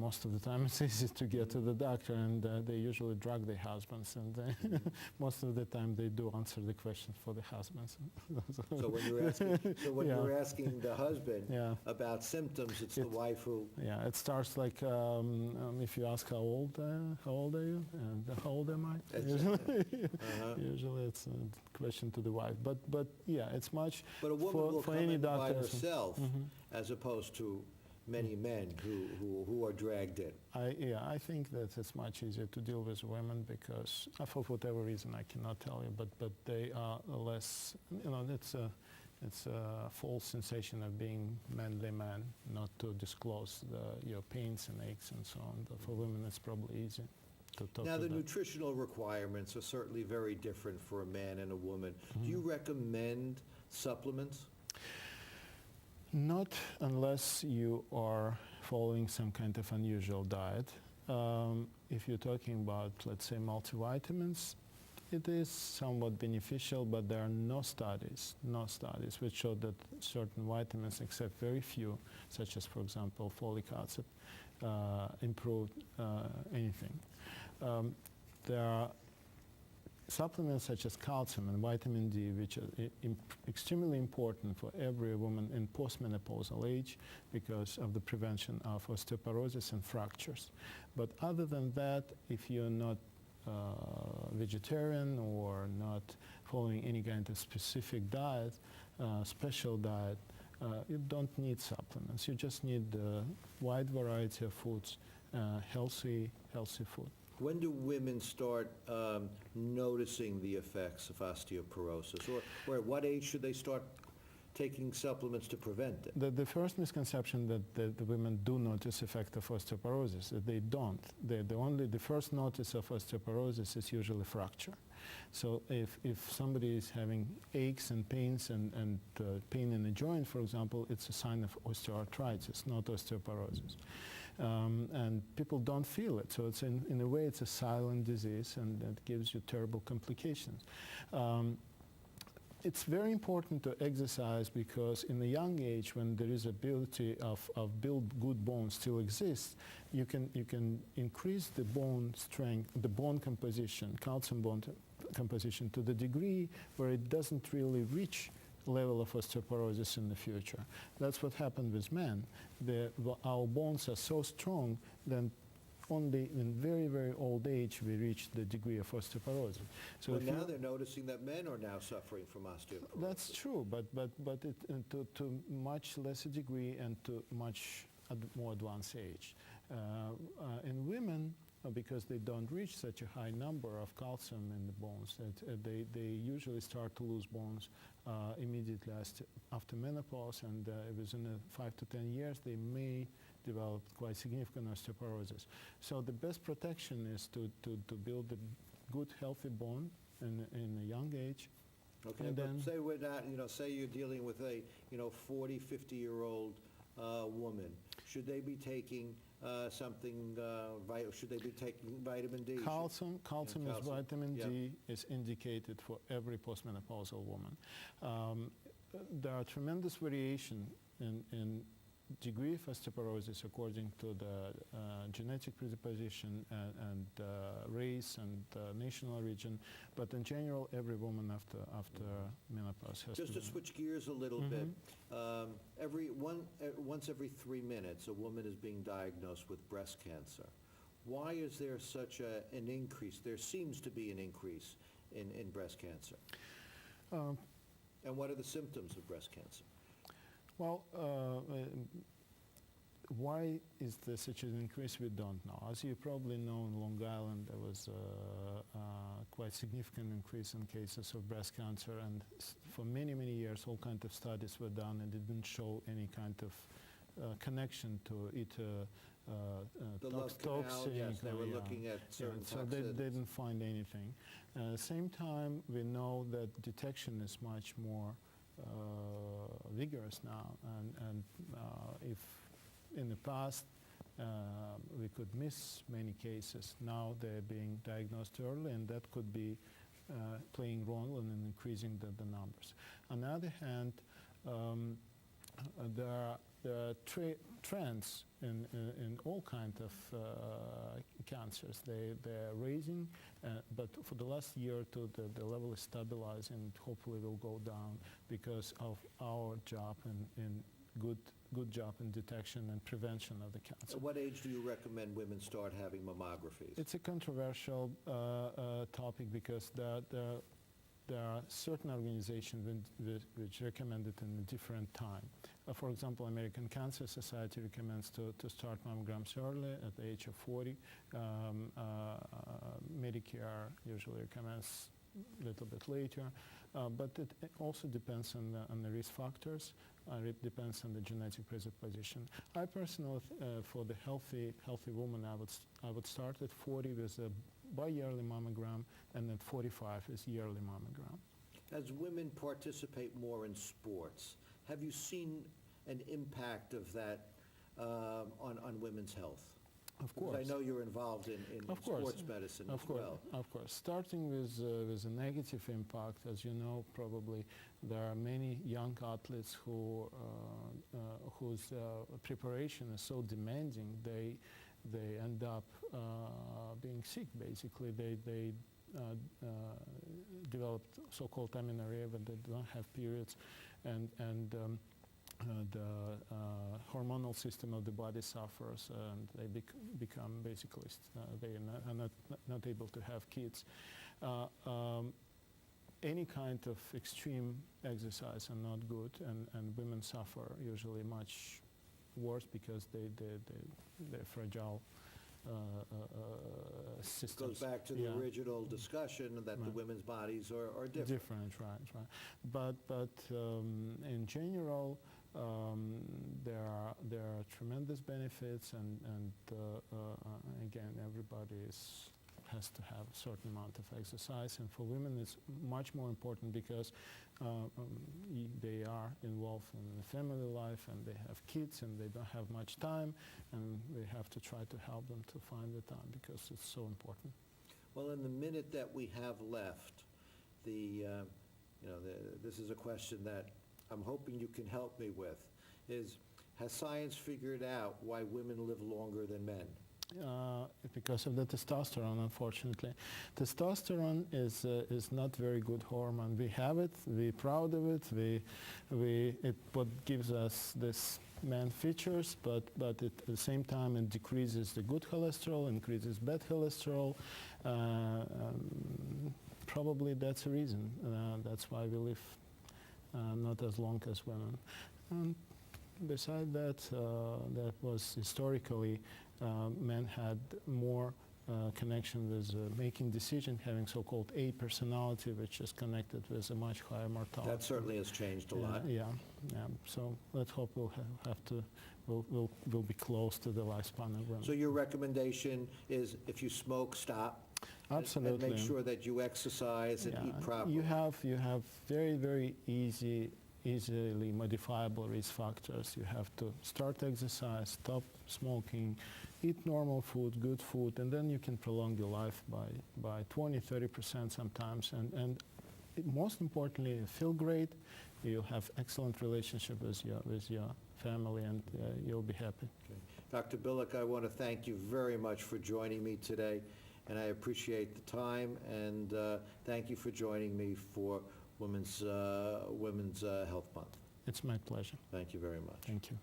most of the time it's easy to get to the doctor, and they usually drug their husbands, and most of the time they do answer the questions for the husbands. So when you're asking the husband Yeah. about symptoms, it's the wife who. Yeah, it starts like if you ask how old are you, and how old am I? Usually it's a question to the wife, but yeah, it's much. But a woman will for come any in by doctor herself, as opposed to many men who are dragged in. I think that it's much easier to deal with women because, for whatever reason, I cannot tell you, but they are less, it's a false sensation of being manly man, not to disclose your pains and aches and so on. But for women, it's probably easier to talk Now, to the them. nutritional requirements are certainly very different for a man and a woman. Do you recommend supplements? Not unless you are following some kind of unusual diet. If you're talking about, let's say, multivitamins, it is somewhat beneficial, but there are no studies which show that certain vitamins, except very few, such as, for example, folic acid, improve anything. There are supplements such as calcium and vitamin D, which are extremely important for every woman in postmenopausal age because of the prevention of osteoporosis and fractures. But other than that, if you're not vegetarian or not following any kind of specific diet, special diet, you don't need supplements. You just need a wide variety of foods, healthy food. When do women start noticing the effects of osteoporosis? Or at what age should they start taking supplements to prevent it? The first misconception that the women do notice effect of osteoporosis, that they don't. The first notice of osteoporosis is usually fracture. So if somebody is having aches and pains and pain in the joint, for example, it's a sign of osteoarthritis, not osteoporosis. And people don't feel it. So it's in a way, it's a silent disease, and it gives you terrible complications. It's very important to exercise because in a young age, when there is ability of build good bones still exists, you can increase the bone strength, the bone composition, calcium bone composition to the degree where it doesn't really reach level of osteoporosis in the future. That's what happened with men. Our bones are so strong that only in very, very old age we reach the degree of osteoporosis. So well, now they're noticing that men are now suffering from osteoporosis. That's true, but it, to much lesser degree and to much more advanced age. In women, because they don't reach such a high number of calcium in the bones, they usually start to lose bones immediately after menopause, and within 5 to 10 years they may develop quite significant osteoporosis. So the best protection is to build a good, healthy bone in a young age. Okay, but say we're not, say you're dealing with a 40, 50-year-old woman. Should they be taking something, should they be taking vitamin D? Calcium is vitamin D is indicated for every postmenopausal woman. There are tremendous variation in degree of osteoporosis according to the genetic predisposition and race and national origin, but in general, every woman after menopause has Just to switch gears a little bit, once every 3 minutes, a woman is being diagnosed with breast cancer. Why is there such an increase? There seems to be an increase in breast cancer. And what are the symptoms of breast cancer? Well, why is there such an increase? We don't know. As you probably know, in Long Island there was a quite significant increase in cases of breast cancer, and for many, many years all kinds of studies were done and it didn't show any kind of connection to either toxin. Yes, they were looking at certain so they didn't find anything. At the same time, we know that detection is much more vigorous now, and if in the past we could miss many cases, now they're being diagnosed early, and that could be playing a role in increasing the numbers. On the other hand, there are there are trends in all kinds of cancers. They're raising, but for the last year or two, the level is stabilizing and hopefully will go down because of our job and good job in detection and prevention of the cancer. At what age do you recommend women start having mammographies? It's a controversial topic because there are certain organizations which recommend it in a different time. For example, American Cancer Society recommends to start mammograms early at the age of 40. Medicare usually recommends a little bit later, but it also depends on the risk factors. It depends on the genetic predisposition. I personally, for the healthy woman, I would start at 40 with a bi-yearly mammogram, and at 45 is yearly mammogram. As women participate more in sports, have you seen an impact of that on women's health? Of course. Because I know you're involved in sports medicine as well. Of course. Starting with a negative impact, as you know, probably there are many young athletes whose preparation is so demanding, they end up being sick, basically. They develop so-called amenorrhea, but they don't have periods, and the hormonal system of the body suffers, and they become basically they are not able to have kids. Any kind of extreme exercise are not good, and women suffer usually much worse because they're fragile systems. Goes back to the original discussion that the women's bodies are different. Different, right. But in general, there are tremendous benefits, and again, everybody has to have a certain amount of exercise, and for women it's much more important because they are involved in the family life, and they have kids, and they don't have much time, and we have to try to help them to find the time because it's so important. Well, in the minute that we have left, this is a question that I'm hoping you can help me with, has science figured out why women live longer than men? Because of the testosterone, unfortunately. Testosterone is not very good hormone. We have it, we're proud of it, it what gives us this man features, but at the same time it decreases the good cholesterol, increases bad cholesterol. Probably that's a reason. That's why we live not as long as women. And besides that, that was historically men had more connection with making decisions, having so-called A personality, which is connected with a much higher mortality. That certainly has changed a lot. Yeah. So let's hope we'll be close to the lifespan of women. So your recommendation is if you smoke, stop? Absolutely. And make sure that you exercise and eat properly. You have very, very easily modifiable risk factors. You have to start exercise, stop smoking, eat normal food, good food, and then you can prolong your life by 20-30% sometimes. And most importantly, you feel great. You have excellent relationship with your family, and you'll be happy. Okay. Dr. Bilik, I want to thank you very much for joining me today, and I appreciate the time, and thank you for joining me for Women's Health Month. It's my pleasure. Thank you very much. Thank you.